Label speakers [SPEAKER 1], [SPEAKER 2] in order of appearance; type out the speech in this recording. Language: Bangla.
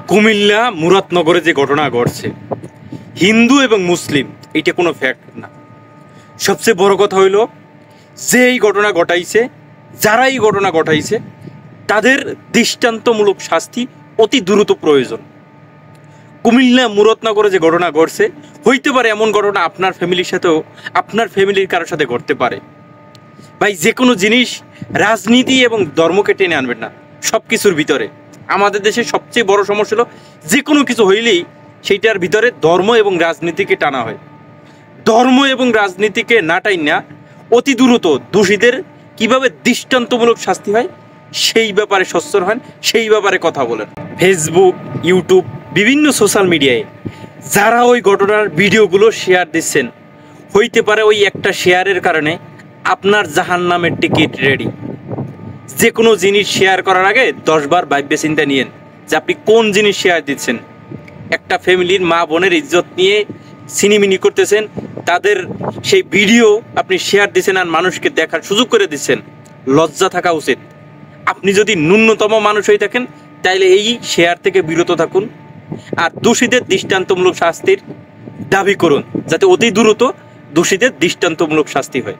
[SPEAKER 1] কুমিল্লা মুরাদনগরে যে ঘটনা ঘটছে, হিন্দু এবং মুসলিম এটা কোনো ফ্যাক্ট না। সবচেয়ে বড় কথা হইল যে এই ঘটনা ঘটাইছে, যারা এই ঘটনা ঘটাইছে তাদের দৃষ্টান্তমূলক শাস্তি অতি দ্রুত প্রয়োজন। কুমিল্লা মুরাদনগরে যে ঘটনা ঘটছে, হইতে পারে এমন ঘটনা আপনার ফ্যামিলির সাথেও, আপনার ফ্যামিলির কারোর সাথে ঘটতে পারে। ভাই, যে কোনো জিনিস রাজনীতি এবং ধর্মকে টেনে আনবেন না। সব কিছুর ভিতরে আমাদের দেশে সবচেয়ে বড় সমস্যা হলো যে কোনো কিছু হইলেই সেইটার ভিতরে ধর্ম এবং রাজনীতিকে টানা হয়। ধর্ম এবং রাজনীতিকে না টাইনা অতি দ্রুত দোষীদের কিভাবে দৃষ্টান্তমূলক শাস্তি হয় সেই ব্যাপারে সচ্ছল হন, সেই ব্যাপারে কথা বলেন। ফেসবুক, ইউটিউব, বিভিন্ন সোশ্যাল মিডিয়ায় যারা ওই ঘটনার ভিডিওগুলো শেয়ার দিচ্ছেন, হইতে পারে ওই একটা শেয়ারের কারণে আপনার জাহান্নামের টিকিট রেডি। যে কোনো জিনিস শেয়ার করার আগে 10 বার ভাববে চিন্তা নিয়েন যে আপনি কোন জিনিস শেয়ার দিচ্ছেন। একটা ফ্যামিলির মা বোনের ইজ্জত নিয়ে সিনিমিনি করতেছেন, তাদের সেই ভিডিও আপনি শেয়ার দিচ্ছেন আর মানুষকে দেখার সুযোগ করে দিচ্ছেন। লজ্জা থাকা উচিত। আপনি যদি ন্যূনতম মানুষ হয়ে থাকেন তাইলে এই শেয়ার থেকে বিরত থাকুন আর দোষীদের দৃষ্টান্তমূলক শাস্তির দাবি করুন, যাতে অতি দ্রুত দোষীদের দৃষ্টান্তমূলক শাস্তি হয়।